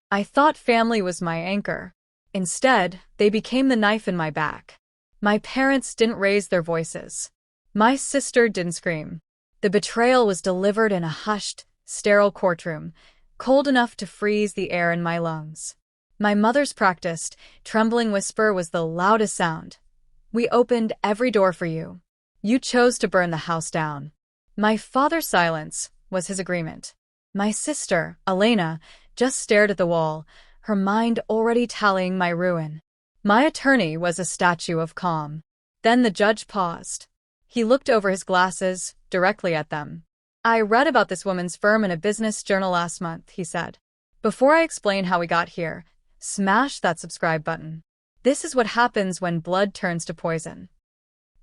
I thought family was my anchor. Instead, they became the knife in my back. My parents didn't raise their voices. My sister didn't scream. The betrayal was delivered in a hushed, sterile courtroom, cold enough to freeze the air in my lungs. My mother's practiced, trembling whisper was the loudest sound. "We opened every door for you. You chose to burn the house down." My father's silence was his agreement. My sister, Elena, just stared at the wall, her mind already tallying my ruin. My attorney was a statue of calm. Then the judge paused. He looked over his glasses, directly at them. "I read about this woman's firm in a business journal last month," he said. "Before I explain how we got here, smash that subscribe button. This is what happens when blood turns to poison."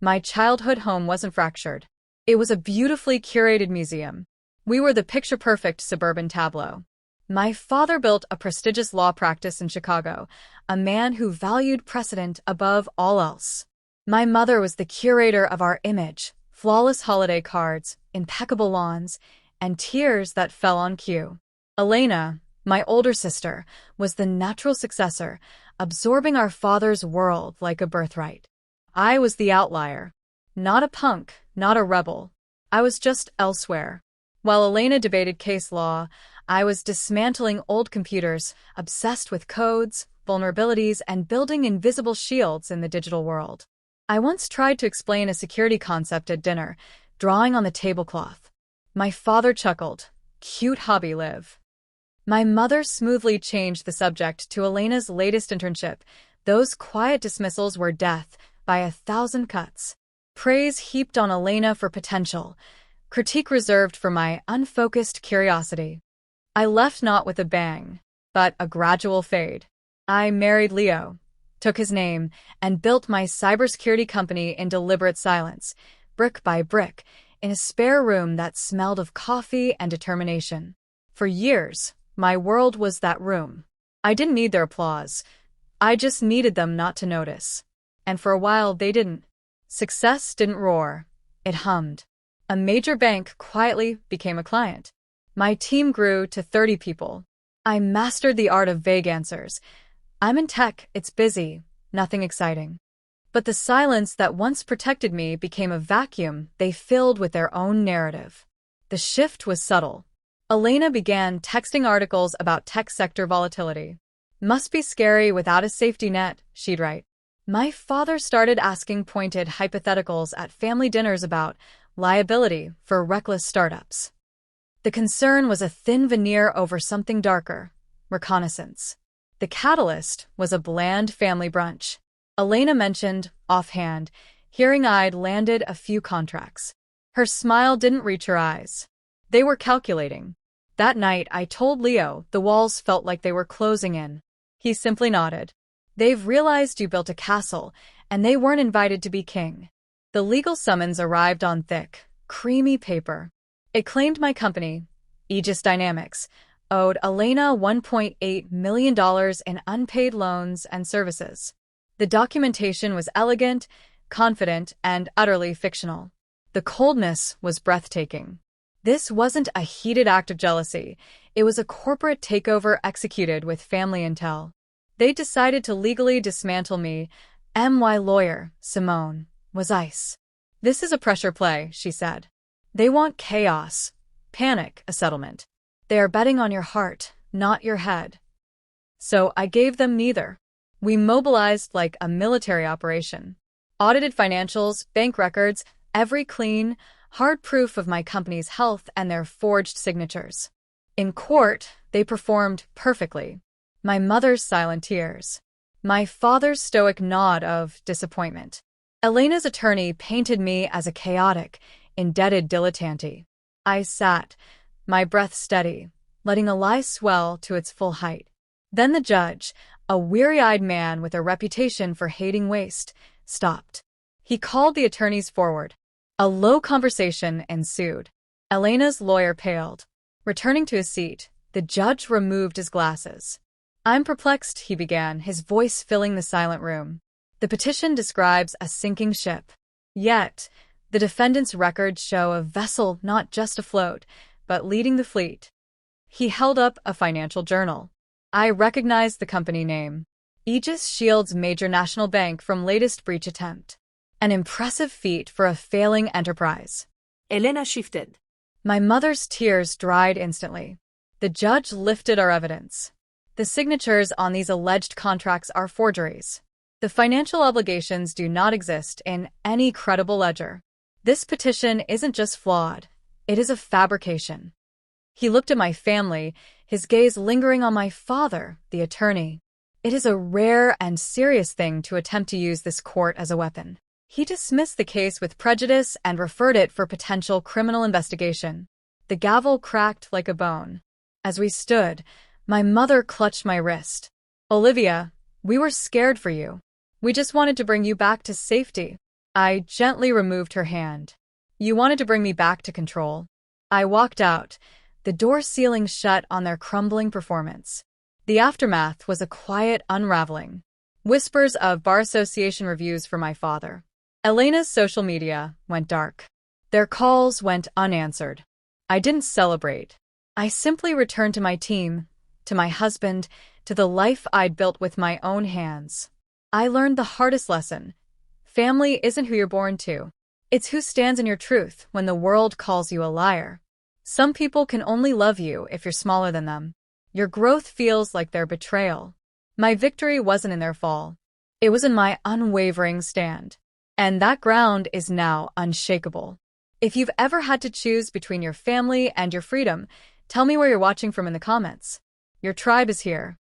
My childhood home wasn't fractured. It was a beautifully curated museum. We were the picture-perfect suburban tableau. My father built a prestigious law practice in Chicago, a man who valued precedent above all else. My mother was the curator of our image, flawless holiday cards, impeccable lawns, and tears that fell on cue. Elena, my older sister, was the natural successor, absorbing our father's world like a birthright. I was the outlier. Not a punk, not a rebel. I was just elsewhere. While Elena debated case law, I was dismantling old computers, obsessed with codes, vulnerabilities, and building invisible shields in the digital world. I once tried to explain a security concept at dinner, drawing on the tablecloth. My father chuckled. "Cute hobby, Liv." My mother smoothly changed the subject to Elena's latest internship. Those quiet dismissals were death by 1,000 cuts. Praise heaped on Elena for potential, critique reserved for my unfocused curiosity. I left not with a bang, but a gradual fade. I married Leo, took his name, and built my cybersecurity company in deliberate silence, brick by brick, in a spare room that smelled of coffee and determination. For years, my world was that room. I didn't need their applause. I just needed them not to notice. And for a while, they didn't. Success didn't roar. It hummed. A major bank quietly became a client. My team grew to 30 people. I mastered the art of vague answers. "I'm in tech, it's busy, nothing exciting." But the silence that once protected me became a vacuum they filled with their own narrative. The shift was subtle. Elena began texting articles about tech sector volatility. "Must be scary without a safety net," she'd write. My father started asking pointed hypotheticals at family dinners about liability for reckless startups. The concern was a thin veneer over something darker: reconnaissance. The catalyst was a bland family brunch. Elena mentioned, offhand, hearing I'd landed a few contracts. Her smile didn't reach her eyes. They were calculating. That night, I told Leo the walls felt like they were closing in. He simply nodded. "They've realized you built a castle, and they weren't invited to be king." The legal summons arrived on thick, creamy paper. It claimed my company, Aegis Dynamics, owed Elena $1.8 million in unpaid loans and services. The documentation was elegant, confident, and utterly fictional. The coldness was breathtaking. This wasn't a heated act of jealousy. It was a corporate takeover executed with family intel. They decided to legally dismantle me. My lawyer, Simone, was ice. "This is a pressure play," she said. "They want chaos, panic, a settlement. They are betting on your heart, not your head." So I gave them neither. We mobilized like a military operation. Audited financials, bank records, every clean, hard proof of my company's health and their forged signatures. In court, they performed perfectly. My mother's silent tears. My father's stoic nod of disappointment. Elena's attorney painted me as a chaotic, indebted dilettante. I sat, my breath steady, letting a lie swell to its full height. Then the judge, a weary-eyed man with a reputation for hating waste, stopped. He called the attorneys forward. A low conversation ensued. Elena's lawyer paled. Returning to his seat, the judge removed his glasses. "I'm perplexed," he began, his voice filling the silent room. "The petition describes a sinking ship. Yet, the defendant's records show a vessel not just afloat, but leading the fleet." He held up a financial journal. I recognized the company name. Aegis Shield's major national bank from latest breach attempt. An impressive feat for a failing enterprise. Elena shifted. My mother's tears dried instantly. The judge lifted our evidence. The signatures on these alleged contracts are forgeries. The financial obligations do not exist in any credible ledger. This petition isn't just flawed, it is a fabrication. He looked at my family, his gaze lingering on my father, the attorney. It is a rare and serious thing to attempt to use this court as a weapon. He dismissed the case with prejudice and referred it for potential criminal investigation. The gavel cracked like a bone. As we stood, my mother clutched my wrist. Olivia, we were scared for you. We just wanted to bring you back to safety. I gently removed her hand. You wanted to bring me back to control. I walked out, the door sealing shut on their crumbling performance. The aftermath was a quiet unraveling. Whispers of bar association reviews for my father. Elena's social media went dark. Their calls went unanswered. I didn't celebrate. I simply returned to my team, to my husband, to the life I'd built with my own hands. I learned the hardest lesson. Family isn't who you're born to. It's who stands in your truth when the world calls you a liar. Some people can only love you if you're smaller than them. Your growth feels like their betrayal. My victory wasn't in their fall. It was in my unwavering stand. And that ground is now unshakable. If you've ever had to choose between your family and your freedom, tell me where you're watching from in the comments. Your tribe is here.